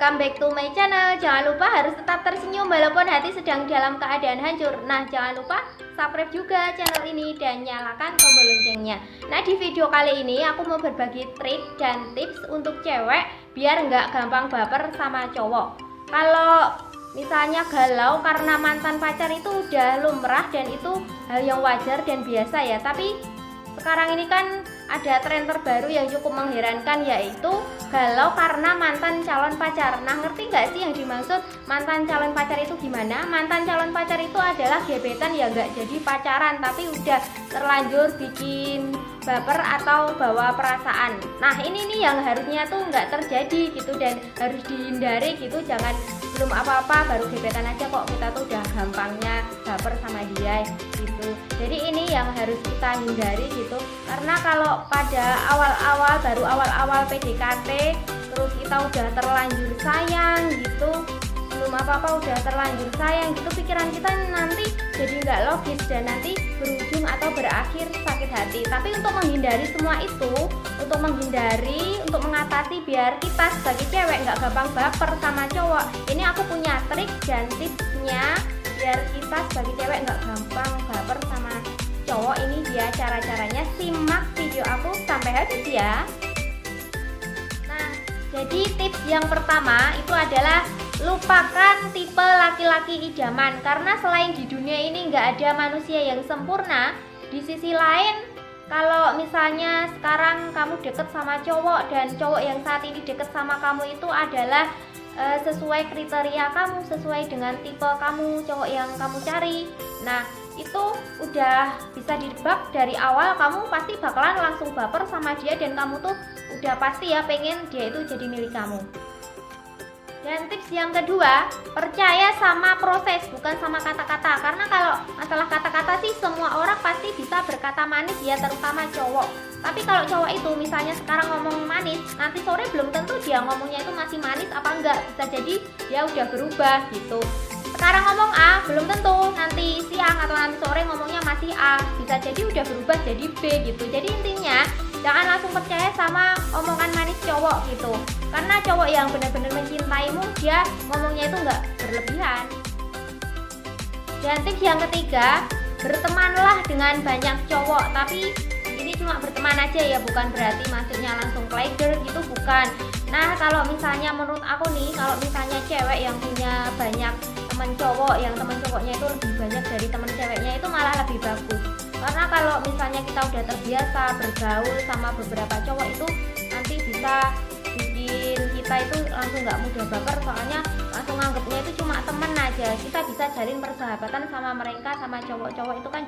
welcome back to my channel. Jangan lupa harus tetap tersenyum walaupun hati sedang dalam keadaan hancur. Nah, jangan lupa subscribe juga channel ini dan nyalakan tombol loncengnya. Nah, di video kali ini aku mau berbagi trik dan tips untuk cewek biar nggak gampang baper sama cowok. Kalau misalnya galau karena mantan pacar itu udah lumrah dan itu hal yang wajar dan biasa ya. Tapi sekarang ini kan ada tren terbaru yang cukup mengherankan, yaitu galau karena mantan calon pacar. Nah, ngerti nggak sih yang dimaksud mantan calon pacar itu gimana? Mantan calon pacar itu adalah gebetan ya, nggak jadi pacaran tapi udah terlanjur bikin baper atau bawa perasaan. Nah, ini nih yang harusnya tuh nggak terjadi gitu dan harus dihindari gitu. Jangan belum apa-apa baru gebetan aja kok kita tuh udah gampangnya baper sama dia gitu. Jadi ini yang harus kita hindari gitu, karena kalau pada awal-awal baru awal-awal PDKT terus kita udah terlanjur sayang gitu, belum apa-apa udah terlanjur sayang gitu, pikiran kita nanti jadi nggak logis dan nanti berujung atau berakhir sakit hati. Tapi untuk menghindari semua itu, untuk mengatasi biar kita sebagai cewek nggak gampang baper sama cowok, ini aku punya trik dan tipsnya biar kita sebagai cewek nggak gampang baper sama cowok. Ini dia cara-caranya, simak video aku sampai habis ya. Nah, jadi tips yang pertama itu adalah lupakan tipe laki-laki idaman, karena selain di dunia ini nggak ada manusia yang sempurna. Di sisi lain, kalau misalnya sekarang kamu deket sama cowok dan cowok yang saat ini deket sama kamu itu adalah sesuai kriteria kamu, sesuai dengan tipe kamu, cowok yang kamu cari, nah itu udah bisa ditebak dari awal kamu pasti bakalan langsung baper sama dia dan kamu tuh udah pasti ya pengen dia itu jadi milik kamu. Dan tips yang kedua, percaya sama proses bukan sama kata-kata, karena kalau masalah kata-kata sih semua orang pasti bisa berkata manis ya, terutama cowok. Tapi kalau cowok itu misalnya sekarang ngomong manis, nanti sore belum tentu dia ngomongnya itu masih manis apa enggak, bisa jadi dia udah berubah gitu. Sekarang ngomong A, belum tentu nanti siang atau nanti sore ngomongnya masih A, bisa jadi udah berubah jadi B gitu. Jadi intinya jangan langsung percaya sama omongan manis cowok gitu, karena cowok yang benar-benar mencintaimu dia ngomongnya itu nggak berlebihan. Dan tips yang ketiga, bertemanlah dengan banyak cowok, tapi ini cuma berteman aja ya, bukan berarti maksudnya langsung playgirl gitu, bukan. Nah, kalau misalnya menurut aku nih, kalau misalnya cewek yang punya banyak teman cowok, yang teman cowoknya itu lebih banyak dari teman ceweknya, itu malah lebih bagus. Karena kalau misalnya kita udah terbiasa bergaul sama beberapa cowok itu nanti bisa bikin kita itu langsung nggak mudah baper, soalnya langsung nganggapnya itu cuma temen aja. Kita bisa jalin persahabatan sama mereka, sama cowok-cowok itu kan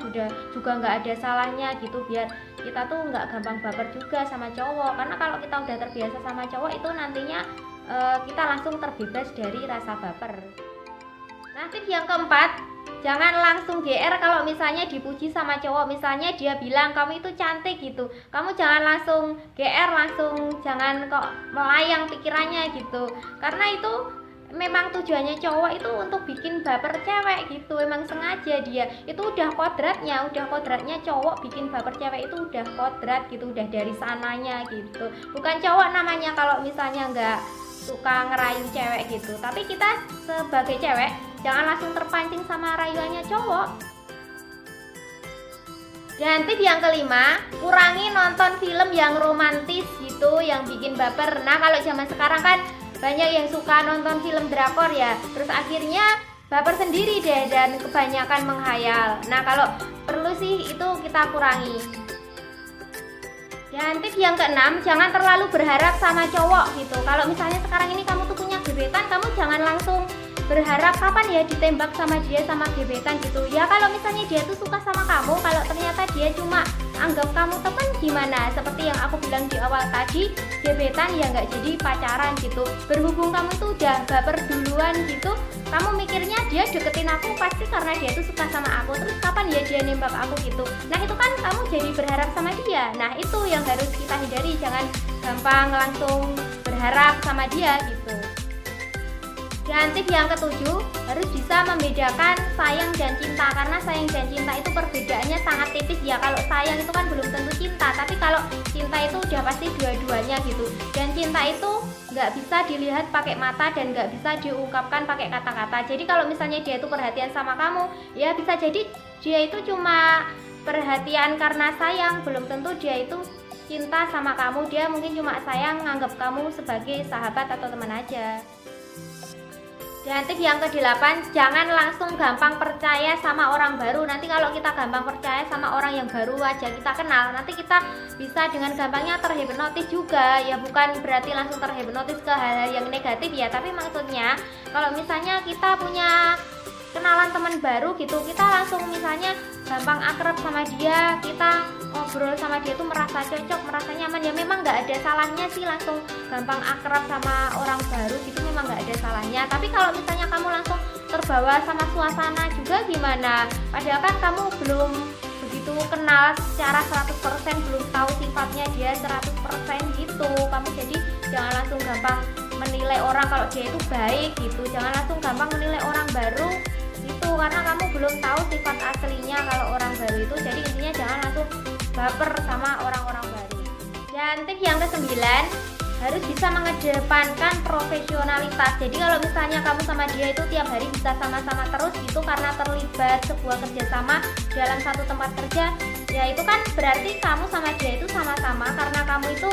juga nggak ada salahnya gitu, biar kita tuh nggak gampang baper juga sama cowok. Karena kalau kita udah terbiasa sama cowok itu nantinya kita langsung terbebas dari rasa baper. Nah, tips yang keempat, jangan langsung GR kalau misalnya dipuji sama cowok. Misalnya dia bilang kamu itu cantik gitu, kamu jangan langsung GR, langsung jangan kok melayang pikirannya gitu, karena itu memang tujuannya cowok itu untuk bikin baper cewek gitu, emang sengaja dia. Itu udah kodratnya cowok bikin baper cewek itu udah kodrat gitu, udah dari sananya gitu. Bukan cowok namanya kalau misalnya nggak suka ngerayu cewek gitu. Tapi kita sebagai cewek jangan langsung terpancing sama rayuannya cowok. Dan tips yang kelima, kurangi nonton film yang romantis gitu, yang bikin baper. Nah, kalau zaman sekarang kan banyak yang suka nonton film drakor ya, terus akhirnya baper sendiri deh dan kebanyakan menghayal. Nah, kalau perlu sih itu kita kurangi. Dan tips yang keenam, jangan terlalu berharap sama cowok gitu. Kalau misalnya sekarang ini kamu tuh punya gebetan, kamu jangan langsung berharap kapan ya ditembak sama dia, sama gebetan gitu ya. Kalau misalnya dia tuh suka sama kamu, kalau ternyata dia cuma anggap kamu teman, gimana? Seperti yang aku bilang di awal tadi, gebetan ya nggak jadi pacaran gitu. Berhubung kamu tuh udah baper duluan gitu, kamu mikirnya dia deketin aku pasti karena dia tuh suka sama aku, terus kapan ya dia nembak aku gitu. Nah, itu kan kamu jadi berharap sama dia. Nah, itu yang harus kita hindari, jangan gampang langsung berharap sama dia gitu. Dan tips yang ketujuh, harus bisa membedakan sayang dan cinta, karena sayang dan cinta itu perbedaannya sangat tipis ya. Kalau sayang itu kan belum tentu cinta, tapi kalau cinta itu udah pasti dua-duanya gitu. Dan cinta itu nggak bisa dilihat pakai mata dan nggak bisa diungkapkan pakai kata-kata. Jadi kalau misalnya dia itu perhatian sama kamu, ya bisa jadi dia itu cuma perhatian karena sayang, belum tentu dia itu cinta sama kamu. Dia mungkin cuma sayang, nganggap kamu sebagai sahabat atau teman aja. Dan tips yang ke-8, jangan langsung gampang percaya sama orang baru. Nanti kalau kita gampang percaya sama orang yang baru aja kita kenal, nanti kita bisa dengan gampangnya terhipnotis juga. Ya bukan berarti langsung terhipnotis ke hal-hal yang negatif ya, tapi maksudnya kalau misalnya kita punya kenalan teman baru gitu, kita langsung misalnya gampang akrab sama dia, kita ngobrol sama dia tuh merasa cocok, merasa nyaman, ya memang nggak ada salahnya sih langsung gampang akrab sama orang baru gitu, memang nggak ada salahnya. Tapi kalau misalnya kamu langsung terbawa sama suasana juga gimana, padahal kan kamu belum begitu kenal secara 100%, belum tahu sifatnya dia 100% gitu. Kamu jadi jangan langsung gampang menilai orang kalau dia itu baik gitu, jangan langsung gampang menilai orang baru itu karena kamu belum tahu sifat aslinya kalau orang baru itu. Jadi intinya jangan langsung baper sama orang-orang baru. Dan tips yang ke-9, harus bisa mengedepankan profesionalitas. Jadi kalau misalnya kamu sama dia itu tiap hari bisa sama-sama terus gitu karena terlibat sebuah kerjasama dalam satu tempat kerja, ya itu kan berarti kamu sama dia itu sama-sama karena kamu itu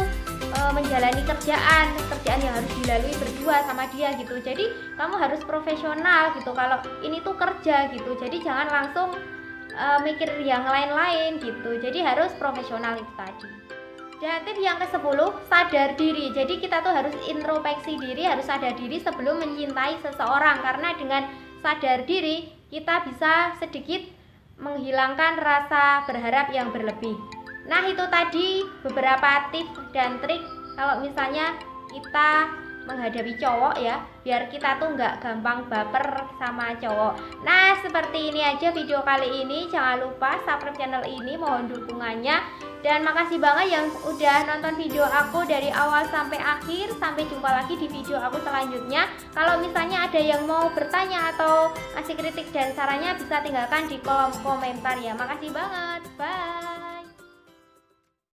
menjalani kerjaan yang harus dilalui berdua sama dia gitu. Jadi kamu harus profesional gitu kalau ini tuh kerja gitu. Jadi jangan langsung mikir yang lain-lain gitu. Jadi harus profesional itu tadi. Dan tips yang ke-10, sadar diri. Jadi kita tuh harus introspeksi diri, harus sadar diri sebelum mencintai seseorang, karena dengan sadar diri kita bisa sedikit menghilangkan rasa berharap yang berlebih. Nah itu tadi beberapa tips dan trik kalau misalnya kita menghadapi cowok ya, biar kita tuh nggak gampang baper sama cowok. Nah seperti ini aja video kali ini. Jangan lupa subscribe channel ini, mohon dukungannya. Dan makasih banget yang udah nonton video aku dari awal sampai akhir. Sampai jumpa lagi di video aku selanjutnya. Kalau misalnya ada yang mau bertanya atau kasih kritik dan sarannya, bisa tinggalkan di kolom komentar ya. Makasih banget, bye.